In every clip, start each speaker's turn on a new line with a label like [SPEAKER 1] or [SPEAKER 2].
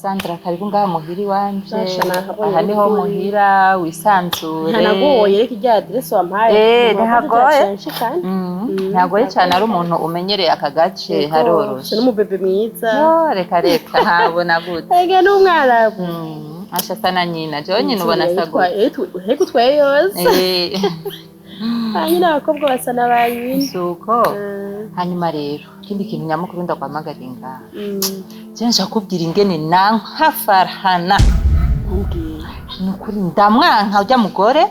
[SPEAKER 1] Sandra karibu ngaha muhiri wanje aha niho muhira wisanzure
[SPEAKER 2] ntanagoye reka ijya adresse wampaye
[SPEAKER 1] ntagoye ntagoye cyane ari umuntu umenyereye aka gace haroroshe
[SPEAKER 2] n'umubebe mwiza
[SPEAKER 1] reka habona gute
[SPEAKER 2] ege n'umwarabu
[SPEAKER 1] asha sana nyina jewe nyine ubona sago
[SPEAKER 2] hego twaye yose nyine abakobwa basa n'abayini
[SPEAKER 1] suko hanyuma rero ikindi kintu nyamukuru ndakwamagaringa je nshakubwira ingene nanka Farhana nukuri ndamwanka ujya mugore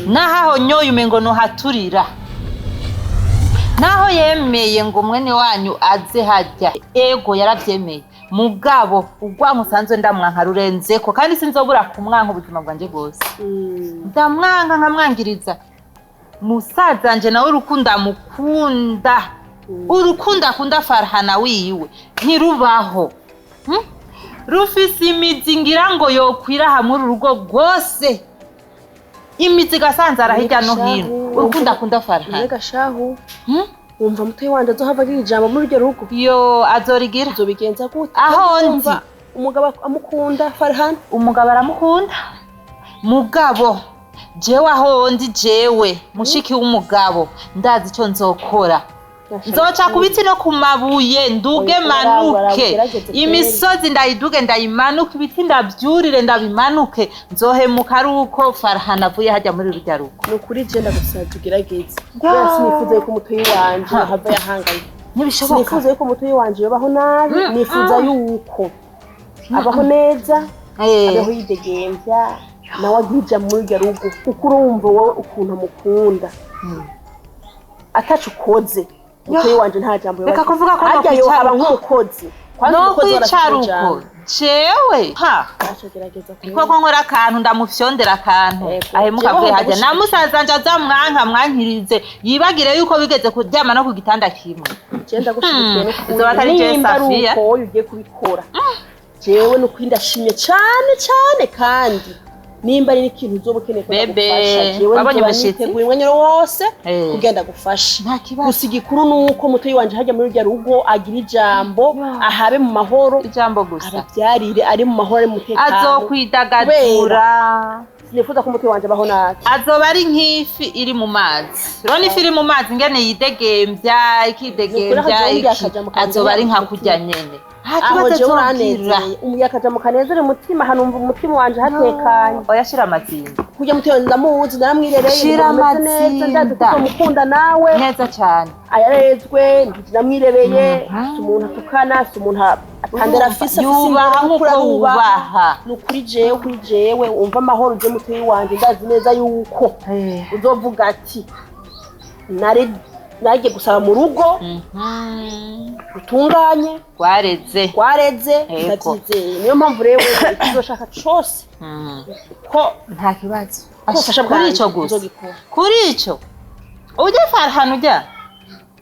[SPEAKER 1] naho nyoye umengo no haturira naho yemeye ngo mwene wanyu aze hajya ego yaravyemeye mugabo ugwanka usanzwe ndamwanka rurenzeko kandi sinzobura kumwanka ubuzima bwanje bwose ndamwanka nkamwangiriza musaza nje nawe urukunda mukunda urukunda akunda Farhana wiwe ntirubaho rufise imizi ngira ngo yokwira hamwe urugo rwose imizi gasanzara hirya no hino urukunda akunda Farhana
[SPEAKER 2] rega shahu wumva mutoyi wanje azohava agira ijambo muri ryo rugo
[SPEAKER 1] yo azorigira
[SPEAKER 2] azobigenza gute
[SPEAKER 1] aho ndi
[SPEAKER 2] umugabo amukunda Farhana
[SPEAKER 1] umugabo aramukunda mugabo jewe aho ndi jewe mushiki w'umugabo ndazi ico nzokora nzoca kubiti no kumabuye nduge manuke imisozi ndayiduge ndayimanuke ibiti ndavyurire ndabimanuke nzohemuka ari uko Farhana avuye hajya muri rujya rugo
[SPEAKER 2] nukuri je ndagusaza ugerageze sinifuza yuko umutoyi wanje hava yahangaye
[SPEAKER 1] ntibishoboka
[SPEAKER 2] sinifuza yuko umutoyi wanje yobaho nabi nifuza yuko abaho neza abaho yidegemvya nawe agija muri rujya rugo kuko urumva wowe ukuntu amukunda atacu koze mutoyi wanje nta jambo
[SPEAKER 1] reka kuvuga ko no
[SPEAKER 2] kwicara nk'umukozi
[SPEAKER 1] no kwicara uko jewe koko nkora akantu ndamufyondera akantu ahemuka avuye hajya na musaza nje azamwanka mwankirize yibagire yuko bigeze kuryama no ku gitanda kimwe
[SPEAKER 2] genda gushikiye no
[SPEAKER 1] kuzo batari je Safia
[SPEAKER 2] ko ugiye kubikora jewe no kwindashimye cyane kandi nimba ari ikintu uzobukeneye ko gufasha jewe
[SPEAKER 1] wabonye umushitsi
[SPEAKER 2] umwanya wose kugenda gufasha gusa igikuru nuko mutoyi wanje hajya muri rya rugo agira ijambo ahabe mu mahoro
[SPEAKER 1] ijambo gusa
[SPEAKER 2] abavyarire ari mu mahoro ari mutekano
[SPEAKER 1] azokwidagadura
[SPEAKER 2] nifuza ko mutoyi wanje baho nabi
[SPEAKER 1] azoba ari nk'ifi iri mu mazi rero ifi iri mu mazi ngene yidegemvya ikidegemvya azoba ari nka kurya nyene
[SPEAKER 2] aho je uranezeye umuyakaja mu kanezere mutima hanumva umutima wanje hatekanye
[SPEAKER 1] oyashira amazinda
[SPEAKER 2] kujya mutoyo ndamuzi naramwirereye neza ndazi ko mukunda nawe
[SPEAKER 1] neza cyane
[SPEAKER 2] ayarezwe ndamwirereye umuntu atukana umuntu atandera afisa
[SPEAKER 1] yubaha nkuko wubaha
[SPEAKER 2] nukuri jewe umva amahoro je mutoyi wanje ndazi neza yuko uzovuga ati nagiye gusaba mu rugo utunganye wareze ndabyizeye niyo mpamvu rero uzoshaka cyose ko
[SPEAKER 1] nta kibazo kuri ico gusa kuri ico uje Farhana ujya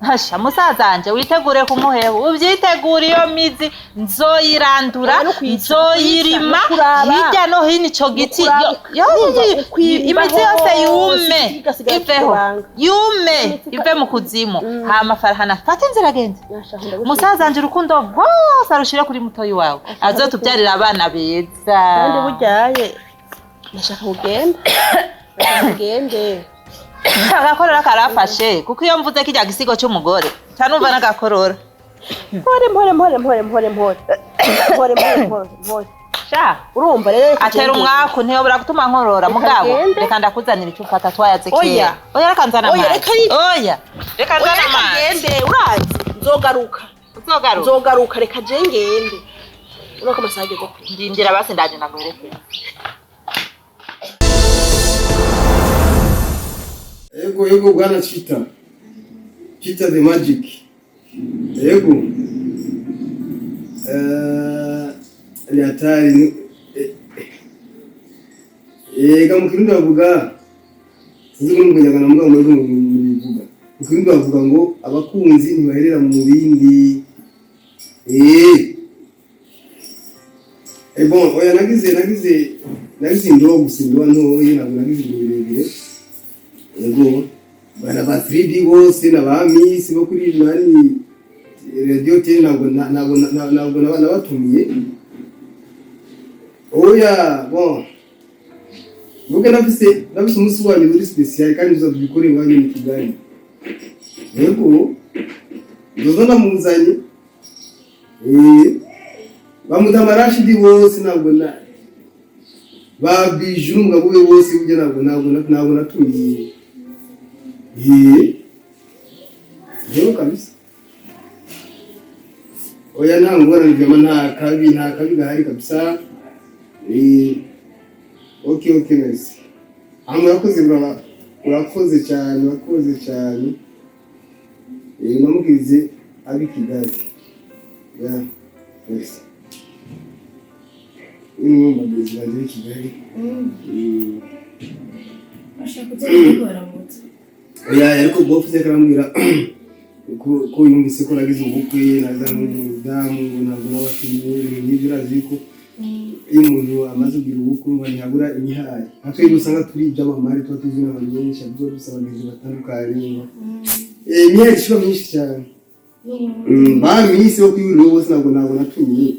[SPEAKER 1] hasha musaza wanje witegure kumuheba uvyitegura iyo mizi nzoyirandura nzoyirima hirya no hino ico giti imizi yose ive mu kuzimu hama Farhana fata inzira agende musaza wanje urukundo rwose arushire kuri mutoyi wawe azotubyarira abana beza
[SPEAKER 2] kandi buryaye nashaka ugende
[SPEAKER 1] agakorora karafashe kuko iyo mvuze kijya gisigo cy'umugore cyanumva n'agakorora
[SPEAKER 2] mpore
[SPEAKER 1] sha
[SPEAKER 2] urumva rero
[SPEAKER 1] atera umwaku ntiyobora gutuma nkorora mugabo reka ndakuzanira icyo ufata twayaze kera oya reka nzana reka nzana
[SPEAKER 2] amazi urazi nzogaruka reka je ngende urako masage go
[SPEAKER 1] ndindira basi ndaje naguherekeza
[SPEAKER 3] Ego bwana Chita the magic. Ego. Ni hatari. Kama kirundi bavuga sinzi ngo munyagana mbwa muri bivuga. Kirundi bavuga ngo abakunzi ntibaherera mu bindi. Bon, oya nagize ndo gusindoa ntoyi ntabwo nagize birebire. Ego bana ba 3D bose n'abamisi bo kuri nani radio te ntabwo nabatumiye oya bon nuko nafise umunsi wanjye uri special kandi uzabikore wanyu mu Kigali yego ndozana muzanye bamudamarashi ndi bose ntabwo na babijuru ngabo bose uje ntabwo natumiye yego kabisa oya ntangora njema nta kabi gahari kabisa okay nice urakoze cyane namubwize abi Kigali ya yes mabezi baje Kigali
[SPEAKER 2] ashaka kuzakora mutse
[SPEAKER 3] oya ariko bofuze karambwira ko yumvise ko nagize ubukwe nazanye umudamu ntabwo n'abatumiye n'ibyo raziko iyo umuntu amaze kugira ubukwe ngo ntiyabura imihaye natwe usanga turi iby'amamare tuba tuzi n'abantu benshi abyo dusaba abagenzi batandukanye imihaye ishobora myinshi cyane bamisi wo kwiyurira bose ntabwo natumiye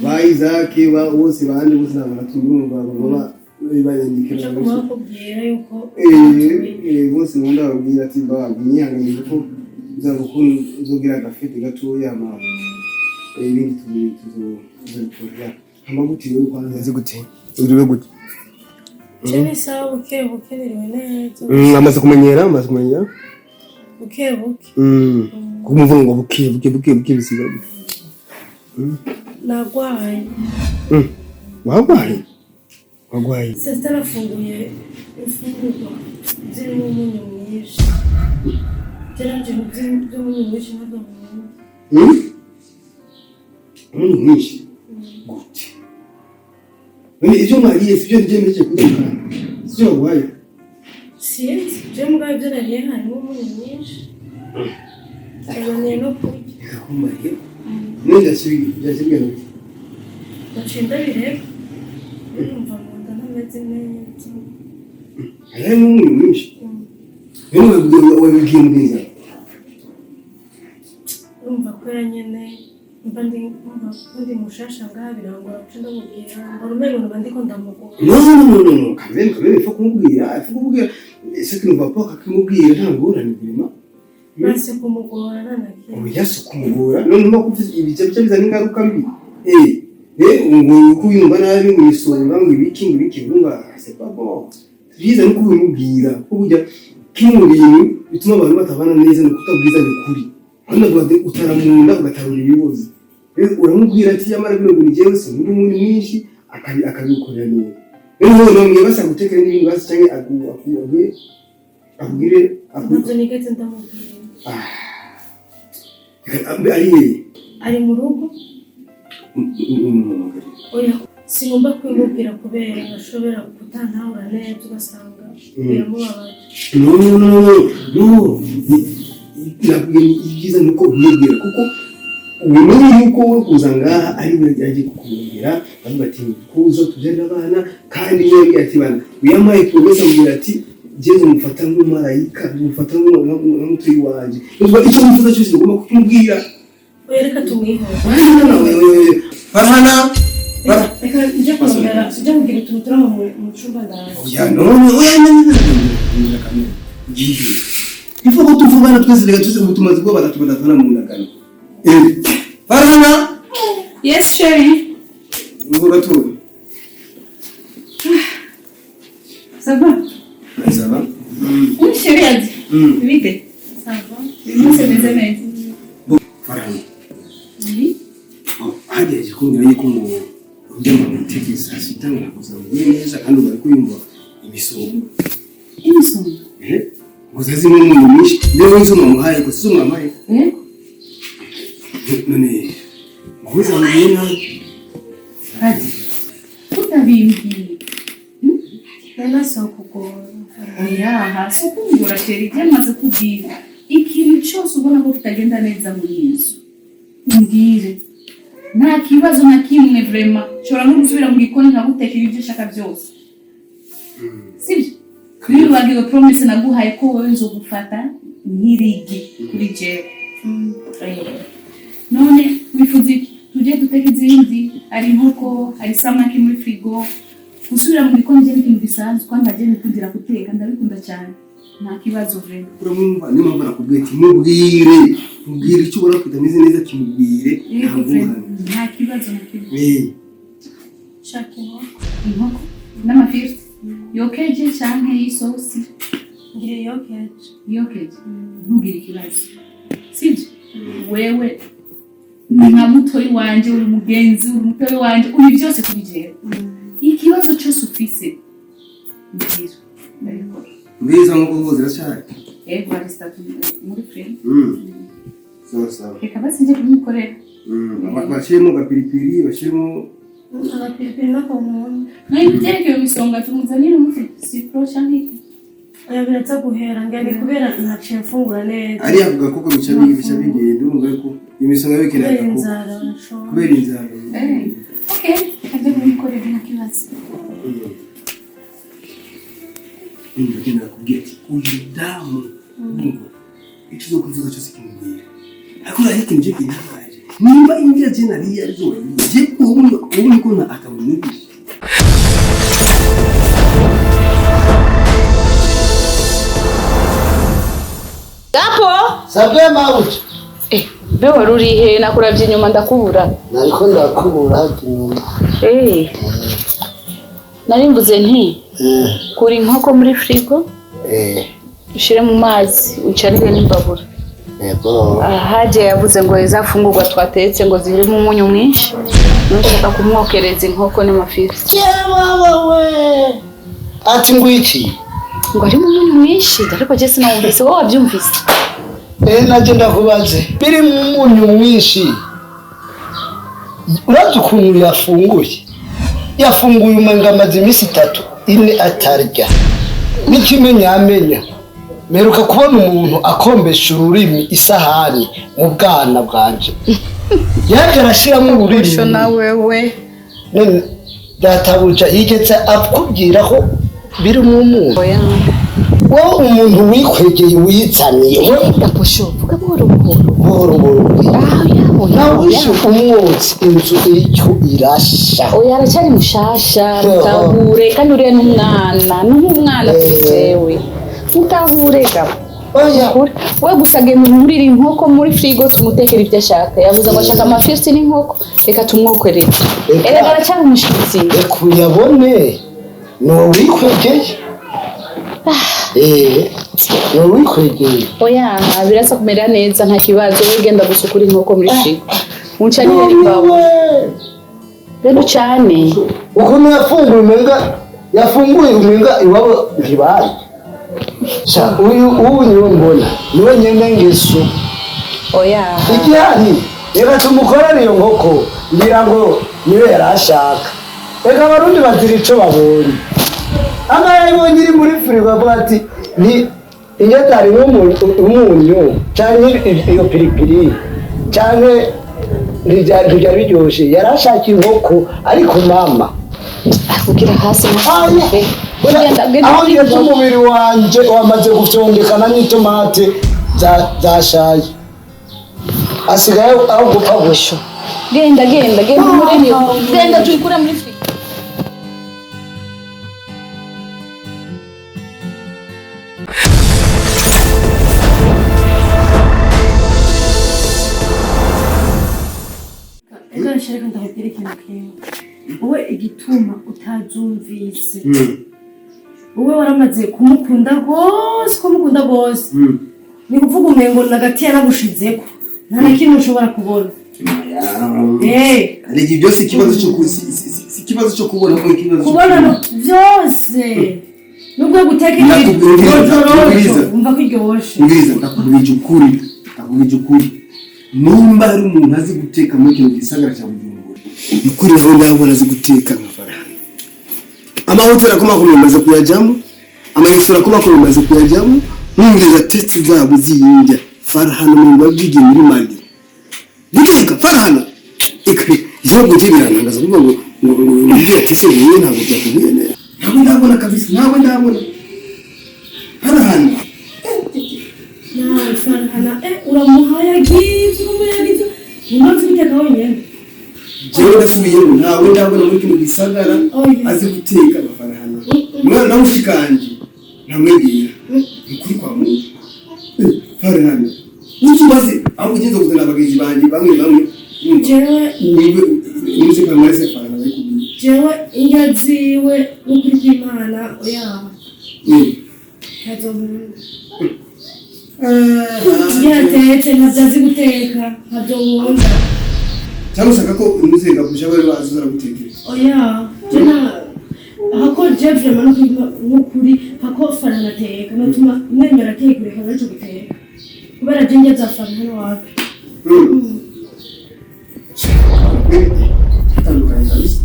[SPEAKER 3] ba Isaac bose bandi bose ntabwo natumiye baba bayandikira bose nkunda babwira ati babwihanganije ko uzabukuru uzogira agafete gatoya ama ibindi tuzobikora amaguti yo kwanza azi gute uriwe gute
[SPEAKER 2] cyane sawa buke biriwe neza
[SPEAKER 3] amaze kumenyera buke kumuvuga ngo buke bisiga
[SPEAKER 2] nagwaye
[SPEAKER 3] wagwaye
[SPEAKER 2] sasa nafunguye ifungurwa zirimo umunyu mwinshi Teranje byo mu mwinshi ntabwo
[SPEAKER 3] mwinshi gute none ibyo mariye sibyo ngemeje kuvuga sio wagwaye
[SPEAKER 2] sinzi je mugaye byo nariye harimo umunyu mwinshi cyane no kurya
[SPEAKER 3] mariye nenda sibyo
[SPEAKER 2] Ndachinda bireba numva munda nameze neza
[SPEAKER 3] aya n'umunyu mwinshi wabibwiye mwiza
[SPEAKER 2] urumva ko nyene mba ndi mushasha ngaha birangora guca ndamubwira ngo umengo mba ndiko ndamugora
[SPEAKER 3] no kamere fo kumubwira ese kinumva ko akimubwira nta ngorane birima
[SPEAKER 2] nase kumugora nanaki
[SPEAKER 3] oya so kumugora none mba kuvuze ibijya bizana ingaruka mbi ngo kuyumva nabi ngo isonga ngo ibiki bunga c'est pas bon biza no kubimubwira ko burya kimwe bintu bituma abantu batabana neza no kutabwiza ukuri hano bwade utaramunda ugatarura ibibozi uramubwira ati yamara bino ngo nijewe se muri umuntu mwinshi akabikorera neza rero none basa gutekera n'ibintu basi cyangwa akubwire
[SPEAKER 2] ntabwo nigeze ndamubwira ari mu rugo oya singomba kwimubwira kubera ngashobora kutantahura neza ugasanga biramubabaje
[SPEAKER 3] no nabwiye ibyiza nuko umubwira kuko ubumenyi yuko we kuza ngaha ari we yaje kukumubwira avuga ati kuzo tujana abana kandi yari ati bana uyamaye promesa mubwira ati Jesu mufata nk'umarayika mufata nk'umutuyi wanje ubwo icyo mufuza cyose ugomba kumubwira
[SPEAKER 2] reka tumwihora
[SPEAKER 3] Farhana
[SPEAKER 2] reka njye kumubwira sijya kugira utuntu turamo mu cyumba ndaje
[SPEAKER 3] oya none oya ngira kamera ngiye ifo ko tuvugana twese reka tuze gutumaza bwo baratubana mu ndagano Farhana
[SPEAKER 2] yes Sherry
[SPEAKER 3] ngura tu
[SPEAKER 2] saba Sherry adi vite saba muse meze
[SPEAKER 3] Farhana hadi jikoni yuko mu ndema mutekeza sitanga kuzamura neza kandi bari kuyumva imisomo Muzazi n'umuntu mwinshi leo hizo mwamuhaye ko sizo mwamuhaye none muza mbona
[SPEAKER 2] hadi utabimbye nana soko oya hasi kungura Sherry byamaze kubwira ikintu cyose ubona ko kitagenda neza muri inzu umbwire nta kibazo na kimwe vraiment shora no gusubira mu gikoni nkagutekera ibyo shaka byose sibyo Niyo wagiye promise naguhaye ko wowe nzogufata nkirigi kuri jewe none wifuza iki
[SPEAKER 4] tujye duteka izindi, hari inkoko, hari samaki muri frigo, gusubira mu gikoni byo n'ibintu bisanzwe, kandi nagiye nikundira guteka, ndabikunda cyane, nta kibazo vre.
[SPEAKER 3] Uramwumva niyo mpamvu nakubwiye ati mubwire icyo ubona kitameze neza kimubwire.
[SPEAKER 4] Nta kibazo na kimwe. Shaka inkoko n'amafiriti yokeje cyangwa y'isosi.
[SPEAKER 2] Ngire yokeje.
[SPEAKER 4] Ntugire ikibazo, sibyo? Wewe nka mutoyi wanje, uri mugenzi, uri mutoyi wanje, uri byose kuri jewe. Ikibazo cyose ufise mbwira, ndabikora.
[SPEAKER 3] Mbiza nk'uko ziracyari.
[SPEAKER 4] Bari statu muri frame.
[SPEAKER 3] Sawa.
[SPEAKER 4] Reka basi nje kumukorera.
[SPEAKER 3] Bashyiremo agapiripiri, bashyiremo
[SPEAKER 2] agapiripiri n'akamunyu.
[SPEAKER 4] Nayo byerekeye ibisonga tumuzanire umuti sipro cyangwa iki?
[SPEAKER 2] Oya biratsa guhera ngani kubera ntaciye mfungura neza.
[SPEAKER 3] Ari ako gakoko bica bigenda urumva ko imisonga bikeneye agakoko. Kubera inzara.
[SPEAKER 4] Okay, reka kumukorera nta kibazo.
[SPEAKER 3] Ndagenda kubwira ati uyu damu icyo zo kuvuga cyose kimubwira ariko ariko nje binabaje nimba ingira je nari yazo je ubu ko na atabunye
[SPEAKER 1] Gapo
[SPEAKER 5] sabwe mabuja
[SPEAKER 4] Be waruri he nakuravye inyuma ndakubura
[SPEAKER 5] nariko ndakubura hati nyuma
[SPEAKER 4] nari mvuze nti kuri inkoko muri frigo ushire mu mazi ucarire n'imbabura
[SPEAKER 5] yego
[SPEAKER 4] haje yavuze ngo izafungurwa twatetse ngo zirimo umunyu mwinshi nshaka kumwokereza inkoko n'amafiriti
[SPEAKER 5] yewe ati ngwiki
[SPEAKER 4] ngo ari mu munyu mwinshi ariko je sinawumvise wowe wabyumvise
[SPEAKER 5] naje ndakubaze biri mu munyu mwinshi urazi ukuntu yafunguye umenga amaze iminsi 3 ine atarya n'ikimenyamenya meruka kubona umuntu akombesha ururimi isahani mu bwana bwanje yaje arashiramo ururimi
[SPEAKER 4] na wewe
[SPEAKER 5] none databuja yigeze akubwira ko biri mu muntu wowe umuntu wikwegeye wizaniye we
[SPEAKER 4] ndaposho vuga boro
[SPEAKER 5] nawe umwotsi inzu icyo irasha
[SPEAKER 4] oya aracyari mushasha mutahure kandi uriya n'umwana tuzewe mutahure gabo
[SPEAKER 5] oya
[SPEAKER 4] we gusage muri inkoko muri frigo tumutekera ibyo ashaka yavuze ngo ashaka amafiriti n'inkoko reka tumwokorere erega aracyari umushitsi
[SPEAKER 5] kuyabone no wikwegeye wikwegeye
[SPEAKER 4] oya birasa kumera neza nta kibazo wigenda gusukura inkoko muri frigo uncanire n'imbaho rero cyane
[SPEAKER 5] ukuntu yafunguye umenga iwabo ntibari ubu niwe mbona niwe nyene ngeso
[SPEAKER 4] oya
[SPEAKER 5] igihari reka tumukorere iyo nkoko ngira ngo niwe yarashaka reka abarundi bazira ico babonye ama yabonye iri muri frigo avuga ati ni inyatari umunyu canke iyo piripiri canke ntijya biryoshe yarashaka inkoko ariko mama
[SPEAKER 4] kugira hasi
[SPEAKER 5] aho ngeze umubiri wanje wamaze gufyondekana n'itomate zashaye asigaye aho gupfa gusho
[SPEAKER 4] genda muri genda tuyikure muri frigo
[SPEAKER 2] Reka ndahubwira ikintu kimwe wowe igituma utazumvise wowe waramaze kumukunda rwose ni kuvuga umengo nagati yaragushizeko nta na kimwe ushobora kubona
[SPEAKER 3] ariko byose ikibazo cyo kubona ko ikibazo
[SPEAKER 2] kubona byose nubwo guteka ibintu umva ko iryoshe
[SPEAKER 3] ndakubwije ukuri numba ari umuntu azi guteka muri kino gisagara cya Bujumbura ukuri nawe ndabona azi guteka nka Farhana amahoteli akomakuru bamaze kuyajyamo amaresitora akomakuru bamaze kuyajyamo n'umugezi atetse zabo ziyinjya Farhana mu babwigiye muri Mali guteka Farhana igihugu cy'ibirangaza kuvuga ngo ngiye atese yewe ntabwo byakubwiye neza ntabwo ndabona kabisa Farhana
[SPEAKER 2] Farhana uramuhayagize umaze guteka wenyine
[SPEAKER 3] jewe ndasubiye ngo ntawe ndabona muri kino gisagara azi guteka amafaranga mwana ushikanje ntamwegera ukuri kwa muntu farana ukibaze aho ugeze kuzana abagenzi banje bamwe jewe niwe nize kamase farana bayikubwiye
[SPEAKER 2] jewe ingaziwe ukuri kw'Imana oya yatetse ntabyazi guteka ntabyobunda
[SPEAKER 3] cyangwa ushaka ko umuzenga kuja bari bazuzara gutekera
[SPEAKER 2] oya jena hako jevye manu n'ukuri hako farana teka natuma nemera kekureka baje guteka kubera jenye zafana hano wapi
[SPEAKER 3] atandukanye kabisa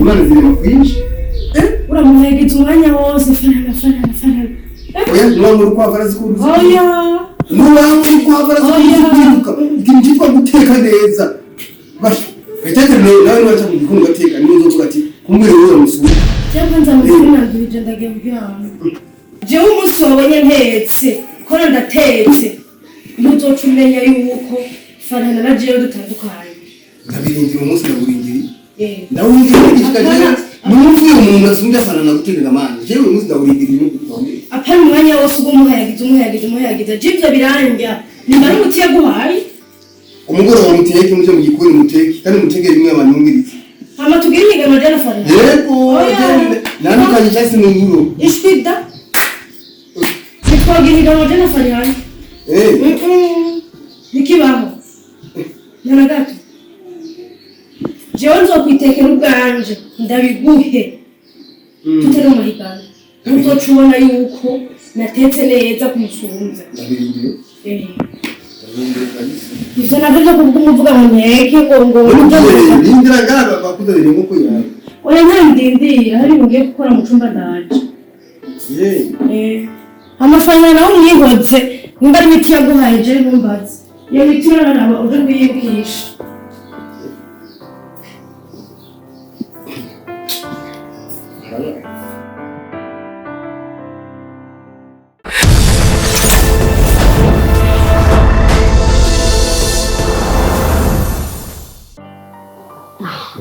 [SPEAKER 3] imana zirema kwinshi
[SPEAKER 2] uramuhegeza umwanya wose farana
[SPEAKER 3] oya mwamuru kwa farazi kuruzi
[SPEAKER 2] oya
[SPEAKER 3] mwamuru kwa farazi kuruzi ikintu cyitwa guteka neza basha itetero nawe wacha kugikunga gateka niyo uzovuga ati kumbere wowe musubira
[SPEAKER 2] cyangwa nzamukina ndije ndagebya je umusobonye ntetse kora ndatetse muzoca umenya yuko farana na jewe dutandukanye
[SPEAKER 3] ndabirindira umunsi ndaburindiri ndawurindira igishikaje numvuye umuntu azumva farana guteka amanje jewe umunsi ndaburindira ibintu bitonde
[SPEAKER 2] apana umwanya wose umuhayagiza jibyo biranja nimba n'umutiye guhaye
[SPEAKER 3] umugore wa muteke muje mu gikoni muteke kandi mutegera imwe abantu ngirize
[SPEAKER 2] hama tugire imigano jana farana
[SPEAKER 3] yego nandukanye cyase mu nguro
[SPEAKER 2] ishwida nitwagira imigano jana farana nikibaho nana gato jewe nzokwitekera ubwanje ndabiguhe tutari mu mahigano uzoca ubona yuko natetse neza kumusumvya ivyo navyo vyo kuvuga ngo nteke ngo
[SPEAKER 3] ndindira ngaba bakuzanire nkuko yawe
[SPEAKER 2] oya ntandindira hari ugiye gukora mu cumba ndaje amafaranga nawe umwihoze nimba ari imiti yaguhaye je ntumbaze iyo miti uraraba uje kuyibwisha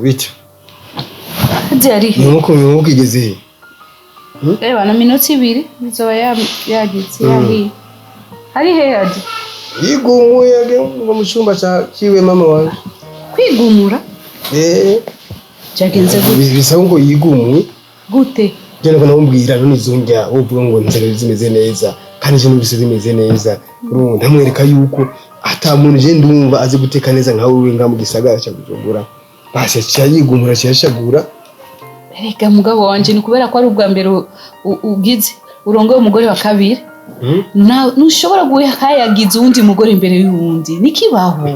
[SPEAKER 5] Bicho.
[SPEAKER 1] Jari.
[SPEAKER 5] Nuko igeze.
[SPEAKER 1] Reba na minota 2 bizoba yagize yahi. Hari heyaje.
[SPEAKER 5] Yigumuye ngo mu cyumba kiwe mama wanjye.
[SPEAKER 1] Kwigumura? Cyagenze gute?
[SPEAKER 5] Bisa ngo yigumuye.
[SPEAKER 1] Gute?
[SPEAKER 5] Jene kana umbwira nizongya uvuga ngo nzere zimeze neza kandi je numvise zimeze neza. Ndamwereka yuko atamuntu je ndumva azi guteka neza nka wewe nga mu gisagara cya Bujumbura. Basi cyayigumura cyashagura.
[SPEAKER 1] Reka mugabo wanje ni kubera ko ari ubwa mbere ugize urongoye umugore wa kabiri. Nushobora guhayagiza undi mugore imbere y'uwundi nikibaho.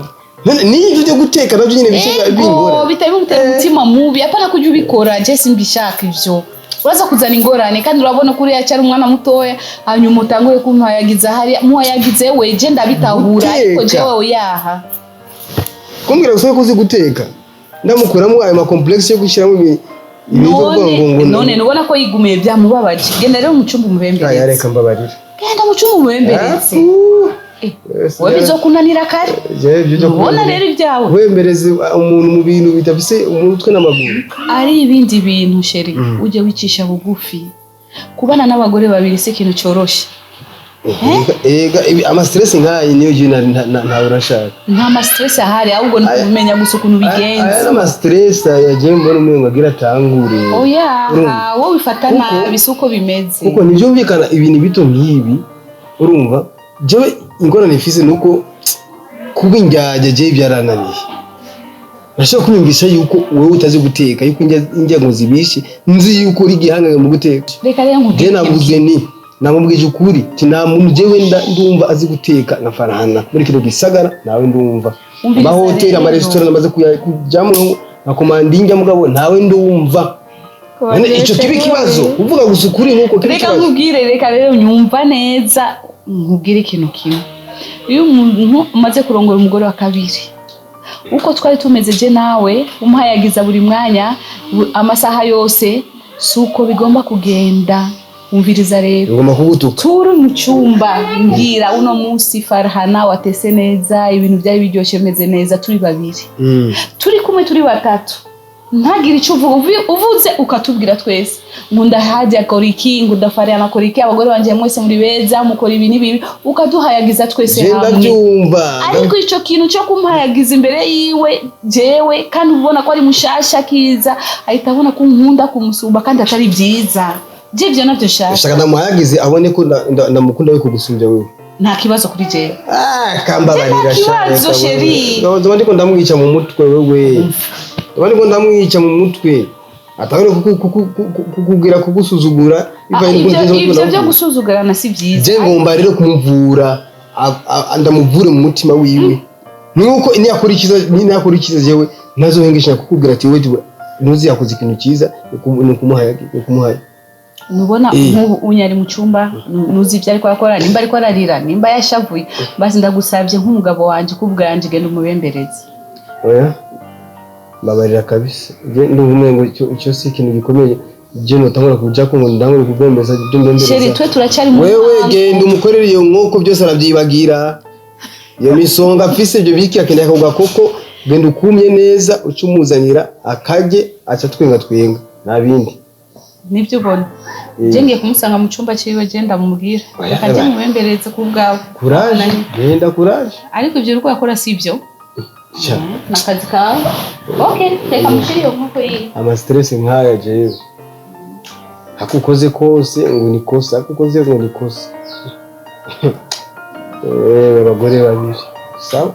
[SPEAKER 5] Ni byo guteka navyo nyine bishaka bingora.
[SPEAKER 1] Bitari gutera umutima mubi apana kujya ubikora je simbishaka ivyo. Uraza kuzana ingorane kandi urabona kuri yacyari umwana mutoya hanyuma utanguye kumpayagiza hari muhayagize we je ndabitahura ariko je wewe yaha.
[SPEAKER 5] Kumbwira usoye kuzi guteka. Ndamukuramo ayo ma complex yo gushyiramo
[SPEAKER 1] none nubona ko yigumiye byamubabaje genda rero mu cyumba umubemberetse
[SPEAKER 5] yareka mbabarira
[SPEAKER 1] genda mu cyumba umubemberetse wowe bizokunanira kare ubona rero ibyawe
[SPEAKER 5] wembereze umuntu mu bintu bitafise umutwe n'amaguru
[SPEAKER 1] ari ibindi bintu sheri uje wicisha bugufi kubana n'abagore babiri se ikintu cyoroshe
[SPEAKER 5] ama stress nkayi niyo jina nta urashaka
[SPEAKER 1] nta ma stress ahari ahubwo ni kumenya gusa ukuntu bigenze
[SPEAKER 5] ama stress yagiye mbona umengo agira tangure
[SPEAKER 1] oya wowe bifata nabi suko bimeze
[SPEAKER 5] kuko nivyumvikana ibintu bito nkibi urumva jewe ingorane ifise nuko kubinjyaje je byarananiye nashaka kunyumvisha yuko wowe utazi guteka yuko injyango zibishe nzi yuko uri gihanga mu guteka
[SPEAKER 1] reka rero
[SPEAKER 5] nkuje navuze ni namubwije ukuri tina muntu jewe ndumva azi guteka na farahana muri kino gisagara nawe ndumva amahoteli ama restaurant namaze kujyamo na commandinga mugabo nawe ndumva none ico kibi kibazo uvuga gusa ukuri nkuko kibi
[SPEAKER 1] kibazo reka nkubwire reka rero nyumva neza nkubwire ikintu kimwe iyo umuntu umaze kurongora umugore wa kabiri uko twari tumeze je nawe umuhayagiza buri mwanya amasaha yose suko bigomba kugenda
[SPEAKER 4] umviriza rero
[SPEAKER 3] ngoma kugutuka
[SPEAKER 4] turi mu cyumba mbwira uno munsi Farhana watese neza ibintu byari biryoshye meze neza turi babiri turi kumwe turi batatu ntagire icyo uvuze ukatubwira twese ngo ndahajya akora iki ngo Farhana akora iki abagore banje mwese muri beza mukora ibi n'ibi ukaduhayagiza twese hamwe ariko icyo kintu cyo kumuhayagiza imbere yiwe jewe kandi ubona ko ari mushasha kiza ahita abona ko nkunda kumusumba kandi atari byiza Jibyo nabyo shaka
[SPEAKER 3] ndamuhayagize abone ko ndamukunda we kugusumbya wewe
[SPEAKER 4] nta kibazo kuri jewe
[SPEAKER 3] kambabarira
[SPEAKER 4] shaka kibazo sheri
[SPEAKER 3] ndiko ndamwica mu mutwe wewe ndiko ndamwica mu mutwe atabone kukubwira kugusuzugura
[SPEAKER 4] ibyo byo gusuzugurana si byiza
[SPEAKER 3] je ngomba rero kumuvura ndamuvure mu mutima wiwe nuko yakurikiza jewe ntazohengesha kukubwira ati wewe ntuzi yakoze ikintu cyiza nikumuhaya
[SPEAKER 4] nubona nk'ubu unyari mu cyumba nuzi ibyo ariko akora nimba ariko ararira nimba yashavuye basi ndagusabye nk'umugabo wanje kubwanje genda umubembereze
[SPEAKER 3] oya babarira kabisa je ndumwe ngo icyo si ikintu gikomeye je notangura kuja ko ngo ndangure kubembeza ibyo mbembereza
[SPEAKER 4] sheri twe turacyari mu
[SPEAKER 3] wewe genda umukorera iyo nkoko byose arabyibagira iyo misonga afise ibyo biki akenda kuvuga koko genda ukumye neza ucumuzanira akaje aca twenga nabindi
[SPEAKER 4] nibyo ubona je ngiye kumusanga mu cyumba cyiwe genda mumubwira akajya mubembereze ku bwawe
[SPEAKER 3] courage genda courage
[SPEAKER 4] ariko ibyo uko yakora sibyo nakazi kawe okay teka mushiriyo nkuko yi
[SPEAKER 3] ama stress nkaya jewe hakukoze kose ngo nikosa hakukoze ngo nikosa abagore babiri sawa